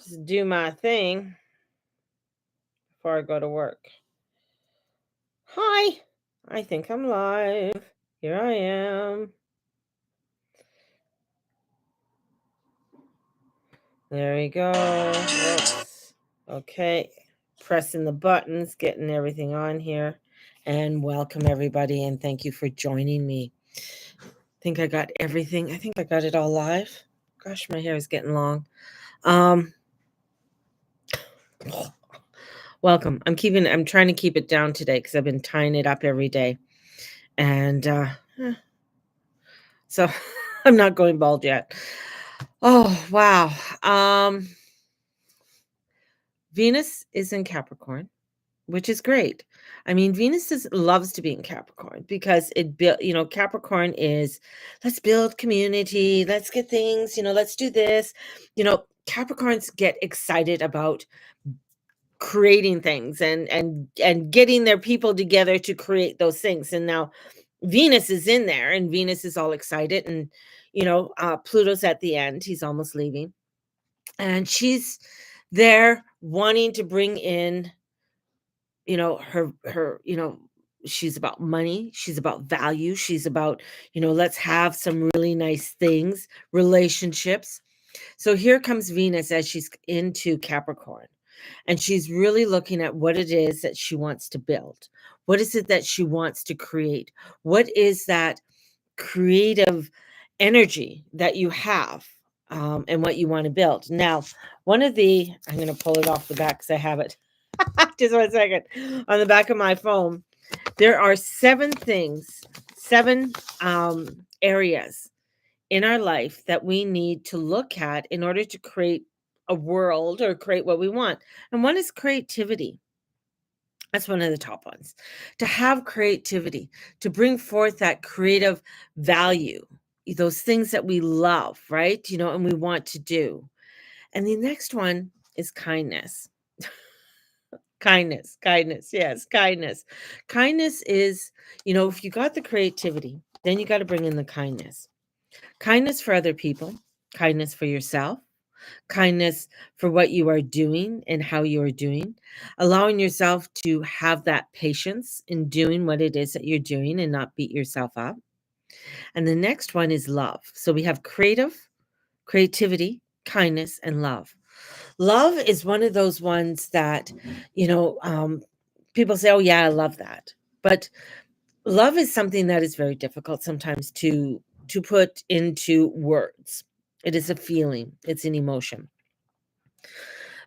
Just do my thing before I go to work. Hi, I think I'm live. Here I am. There we go. Whoops. Okay. Pressing the buttons, getting everything on here. And welcome everybody and thank you for joining me. Think I got everything. I think I got it all live. Gosh, my hair is getting long. Um welcome. I'm trying to keep it down today because I've been tying it up every day. And so I'm not going bald yet. Oh, wow. Um, Venus is in Capricorn, which is great. I mean, loves to be in Capricorn because Capricorn is let's build community, let's get things, let's do this. Capricorns get excited about creating things and getting their people together to create those things. And now Venus is in there and Venus is all excited and Pluto's at the end. He's almost leaving. And she's there wanting to bring in, her, she's about money, she's about value, she's about, let's have some really nice things, relationships. So here comes Venus as she's into Capricorn. And she's really looking at what it is that she wants to build. What is it that she wants to create? What is that creative energy that you have, and what you want to build? Now, I'm going to pull it off the back because I have it. Just 1 second. On the back of my phone, there are 7 areas in our life that we need to look at in order to create a world or create what we want. And one is creativity. That's one of the top ones. To have creativity, to bring forth that creative value, those things that we love, right? And we want to do. And the next one is kindness. Kindness. Yes, kindness. Kindness is, if you got the creativity, then you got to bring in the kindness. Kindness for other people, kindness for yourself, kindness for what you are doing and how you are doing, allowing yourself to have that patience in doing what it is that you're doing and not beat yourself up. And the next one is love. So we have creativity, kindness, and love. Love is one of those ones that, people say, oh, yeah, I love that. But love is something that is very difficult sometimes to put into words. It is a feeling, it's an emotion.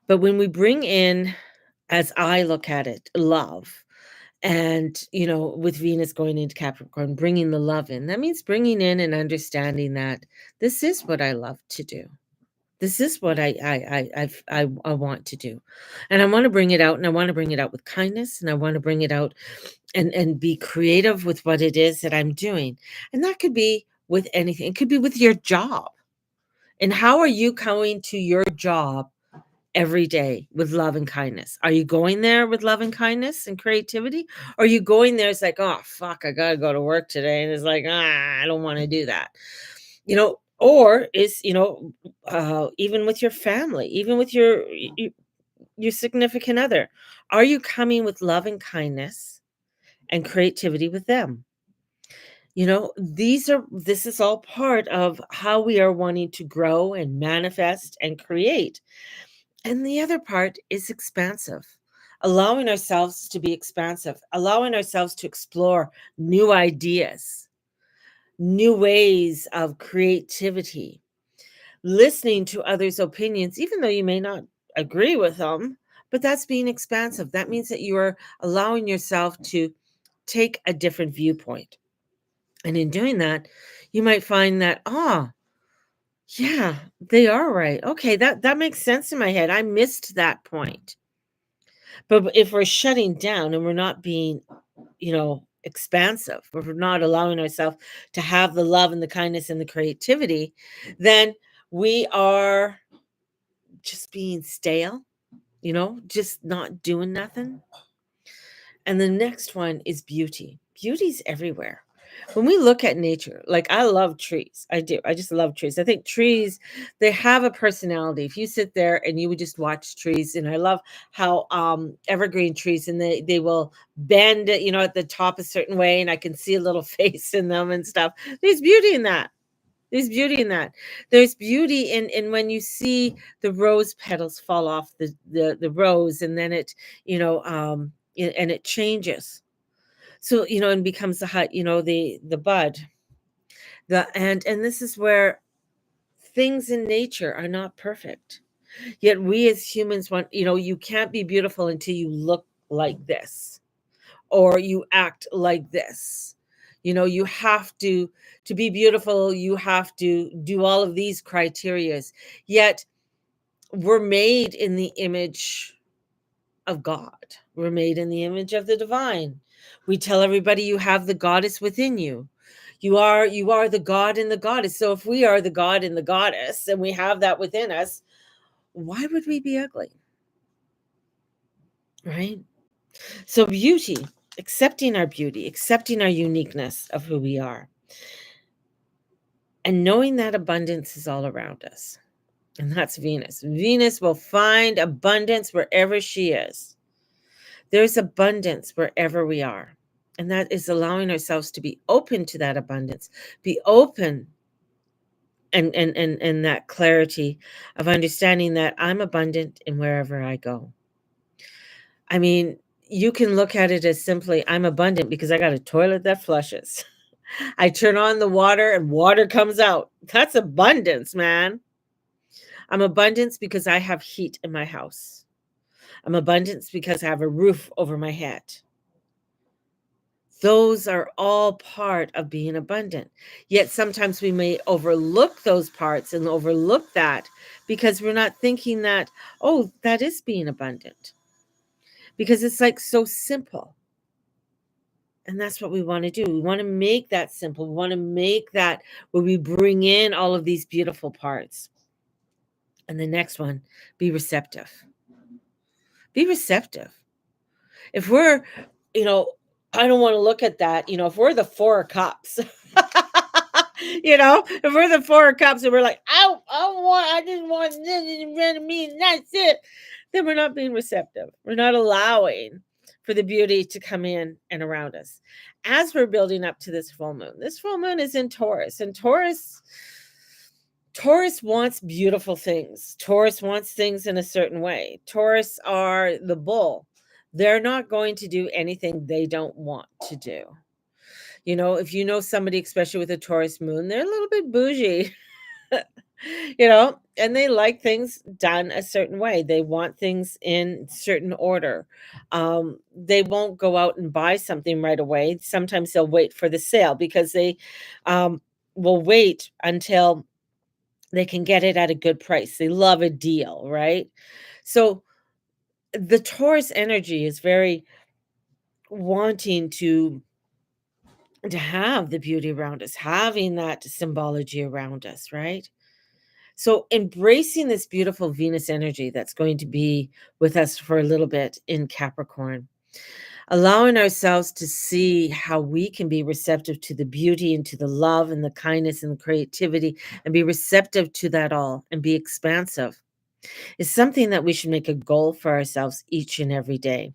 But when we bring in, as I look at it, love, and, with Venus going into Capricorn, bringing the love in, that means bringing in and understanding that this is what I love to do. This is what I want to do, and I want to bring it out, and I want to bring it out with kindness, and I want to bring it out and be creative with what it is that I'm doing, and that could be with anything. It could be with your job, and how are you going to your job every day with love and kindness? Are you going there with love and kindness and creativity? Or are you going there, it's like, oh, fuck, I got to go to work today. And it's like, I don't want to do that. Or is, even with your family, even with your significant other, are you coming with love and kindness and creativity with them? This is all part of how we are wanting to grow and manifest and create. And the other part is expansive, allowing ourselves to be expansive, allowing ourselves to explore new ideas, new ways of creativity, listening to others' opinions, even though you may not agree with them, but that's being expansive. That means that you are allowing yourself to take a different viewpoint. And in doing that, you might find that, yeah, they are right. Okay, that makes sense in my head. I missed that point. But if we're shutting down and we're not being, expansive, if we're not allowing ourselves to have the love and the kindness and the creativity, then we are just being stale, just not doing nothing. And the next one is beauty. Beauty's everywhere. When we look at nature, like I love trees. I do. I just love trees. I think trees, they have a personality. If you sit there and you would just watch trees, and I love how evergreen trees, and they will bend, at the top a certain way, and I can see a little face in them and stuff. There's beauty in that. There's beauty in that. There's beauty in when you see the rose petals fall off the rose, and then and it changes. So, and becomes the hut, the bud. And this is where things in nature are not perfect. Yet we as humans want, you can't be beautiful until you look like this or you act like this. You have to be beautiful, you have to do all of these criterias. Yet we're made in the image of God. We're made in the image of the divine. We tell everybody you have the goddess within you. You are the god and the goddess. So if we are the god and the goddess and we have that within us, why would we be ugly? Right? So beauty, accepting our uniqueness of who we are, and knowing that abundance is all around us. And that's Venus. Venus will find abundance wherever she is. There's abundance wherever we are. And that is allowing ourselves to be open to that abundance, be open and that clarity of understanding that I'm abundant in wherever I go. I mean, you can look at it as simply I'm abundant because I got a toilet that flushes. I turn on the water and water comes out. That's abundance, man. I'm abundance because I have heat in my house. I'm abundance because I have a roof over my head. Those are all part of being abundant. Yet sometimes we may overlook those parts and overlook that because we're not thinking that, oh, that is being abundant. Because it's like so simple. And that's what we want to do. We want to make that simple. We want to make that where we bring in all of these beautiful parts. And the next one, be receptive. Be receptive. If we're, you know, I don't want to look at that, if we're the four of cups, if we're the four of cups and we're like, I just want this in front of me and that's it, then we're not being receptive. We're not allowing for the beauty to come in and around us. As we're building up to this full moon is in Taurus, and Taurus wants beautiful things. Taurus wants things in a certain way. Taurus are the bull. They're not going to do anything they don't want to do. If you know somebody, especially with a Taurus moon, they're a little bit bougie, and they like things done a certain way. They want things in certain order. They won't go out and buy something right away. Sometimes they'll wait for the sale because they will wait until they can get it at a good price. They love a deal, right? So the Taurus energy is very wanting to have the beauty around us, having that symbology around us, right? So embracing this beautiful Venus energy that's going to be with us for a little bit in Capricorn, allowing ourselves to see how we can be receptive to the beauty and to the love and the kindness and the creativity, and be receptive to that all and be expansive, is something that we should make a goal for ourselves each and every day.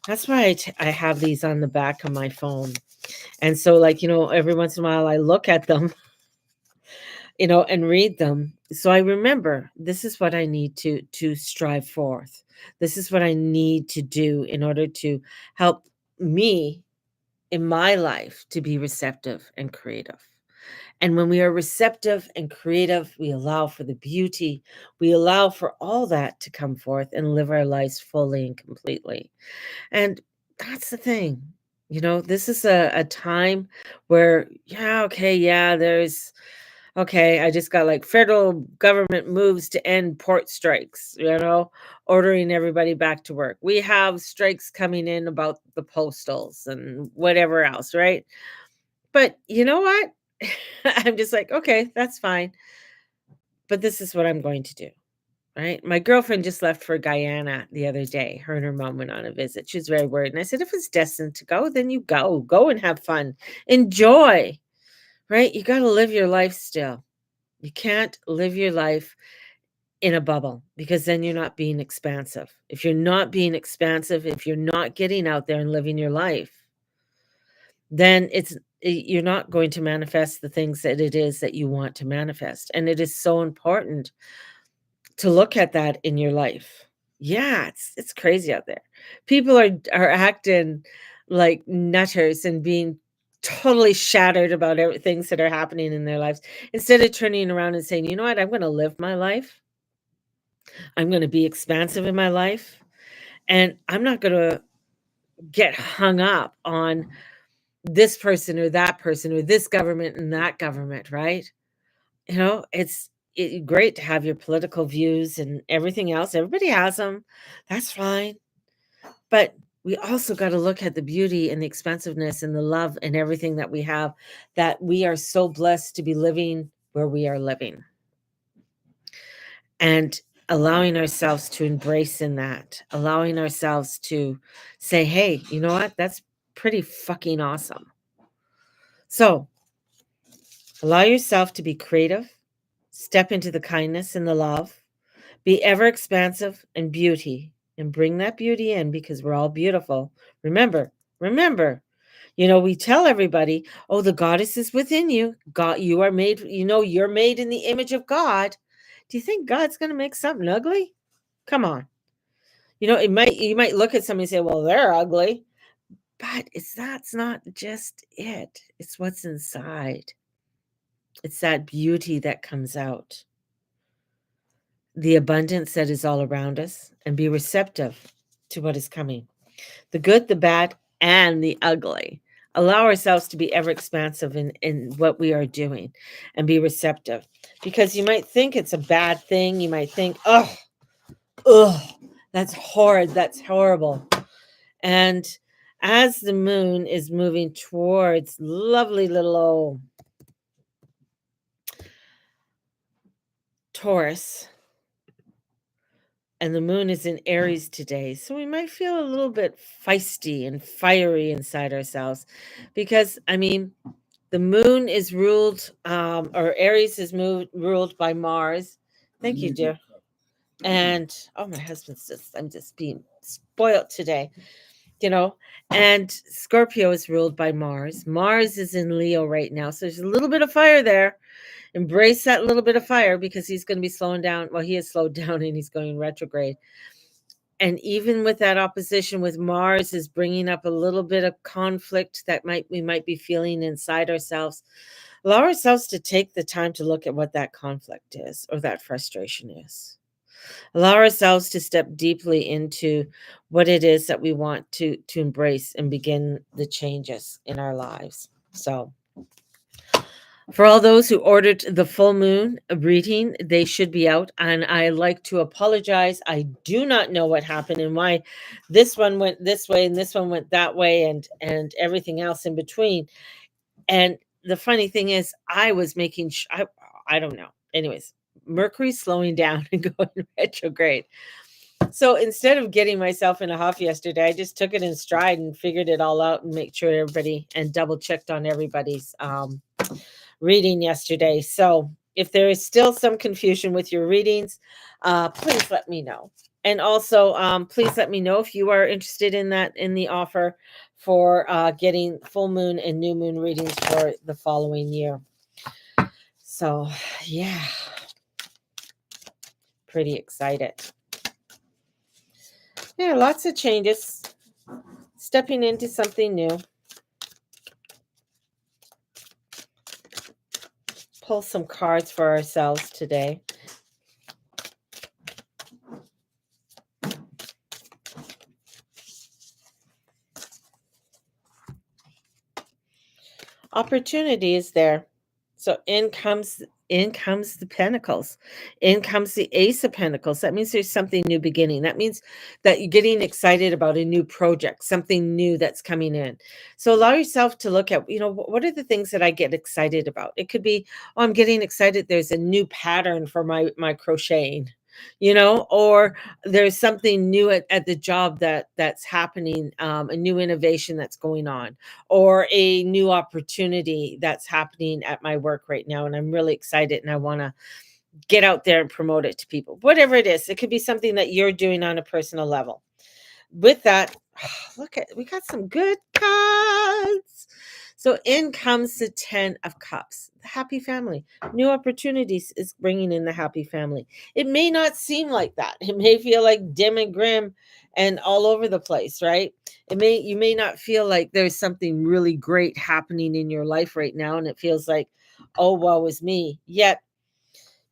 That's why I have these on the back of my phone. And so, like, every once in a while I look at them, and read them. So I remember this is what I need to strive forth. This is what I need to do in order to help me in my life to be receptive and creative. And when we are receptive and creative, we allow for the beauty, we allow for all that to come forth and live our lives fully and completely. And that's the thing. This is a time where, yeah, okay, yeah, okay, I just got like federal government moves to end port strikes, ordering everybody back to work. We have strikes coming in about the postals and whatever else, right? But you know what? I'm just like, okay, that's fine. But this is what I'm going to do. right? My girlfriend just left for Guyana the other day. Her and her mom went on a visit. She was very worried. And I said, if it's destined to go, then you go. Go and have fun. Enjoy, right? You got to live your life still. You can't live your life in a bubble because then you're not being expansive. If you're not being expansive, if you're not getting out there and living your life, then you're not going to manifest the things that it is that you want to manifest. And it is so important to look at that in your life. Yeah, it's crazy out there. People are acting like nutters and being totally shattered about things that are happening in their lives instead of turning around and saying, "You know what? I'm going to live my life. I'm going to be expansive in my life, and I'm not going to get hung up on this person or that person or this government and that government," right? It's great to have your political views and everything else. Everybody has them. That's fine. But we also got to look at the beauty and the expensiveness and the love and everything that we have, that we are so blessed to be living where we are living and allowing ourselves to embrace in that, allowing ourselves to say, hey, you know what? That's pretty fucking awesome. So allow yourself to be creative, step into the kindness and the love, be ever expansive and beauty, and bring that beauty in because we're all beautiful. Remember, we tell everybody, oh, the goddess is within you. God, you are made, you're made in the image of God. Do you think God's going to make something ugly? Come on. You might look at somebody and say, well, they're ugly, but that's not just it. It's what's inside. It's that beauty that comes out, the abundance that is all around us, and be receptive to what is coming, the good, the bad, and the ugly. Allow ourselves to be ever expansive in what we are doing and be receptive, because you might think it's a bad thing. You might think, oh, that's horrid. That's horrible. And as the moon is moving towards lovely little old Taurus, and the moon is in Aries today. So we might feel a little bit feisty and fiery inside ourselves because, the moon is ruled, or Aries is ruled by Mars. Thank you, dear. And, oh, my I'm just being spoiled today, and Scorpio is ruled by Mars. Mars is in Leo right now. So there's a little bit of fire there. Embrace that little bit of fire because he's going to be slowing down. Well, he has slowed down and he's going retrograde. And even with that opposition with Mars is bringing up a little bit of conflict that we might be feeling inside ourselves. Allow ourselves to take the time to look at what that conflict is or that frustration is. Allow ourselves to step deeply into what it is that we want to embrace and begin the changes in our lives. So for all those who ordered the full moon reading, they should be out. And I like to apologize. I do not know what happened and why this one went this way and this one went that way and everything else in between. And the funny thing is, I was making I don't know. Anyways, Mercury's slowing down and going retrograde. So instead of getting myself in a huff yesterday, I just took it in stride and figured it all out and make sure everybody and double checked on everybody's reading yesterday. So if there is still some confusion with your readings, please let me know. And also, please let me know if you are interested in the offer for getting full moon and new moon readings for the following year. So, yeah, pretty excited. Yeah, lots of changes. Stepping into something new. Pull some cards for ourselves today. Opportunity is there. So in comes the Pentacles. In comes the Ace of Pentacles. That means there's something new beginning. That means that you're getting excited about a new project, something new that's coming in. So allow yourself to look at, what are the things that I get excited about? It could be, oh, I'm getting excited. There's a new pattern for my crocheting. or there's something new at the job that's happening, a new innovation that's going on, or a new opportunity that's happening at my work right now. And I'm really excited and I want to get out there and promote it to people. Whatever it is, it could be something that you're doing on a personal level. With that, look at we got some good cards. So in comes the 10 of cups, the happy family. New opportunities is bringing in the happy family. It may not seem like that. It may feel like dim and grim and all over the place, right? You may not feel like there's something really great happening in your life right now and it feels like, oh, woe is me. Yet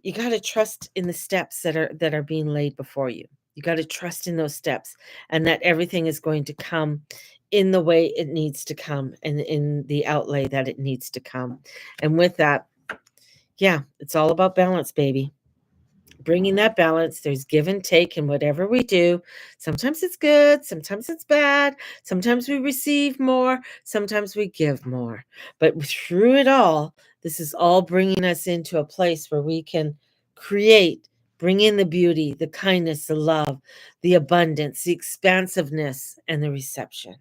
you got to trust in the steps that are being laid before you. You got to trust in those steps and that everything is going to come in the way it needs to come and in the outlay that it needs to come. And with that, yeah, it's all about balance, baby. Bringing that balance. There's give and take in whatever we do. Sometimes it's good, sometimes it's bad, sometimes we receive more, sometimes we give more. But through it all, this is all bringing us into a place where we can create, bring in the beauty, the kindness, the love, the abundance, the expansiveness, and the reception.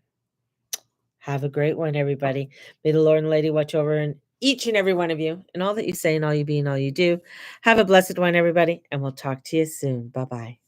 Have a great one, everybody. May the Lord and Lady watch over and each and every one of you and all that you say and all you be and all you do. Have a blessed one, everybody, and we'll talk to you soon. Bye bye.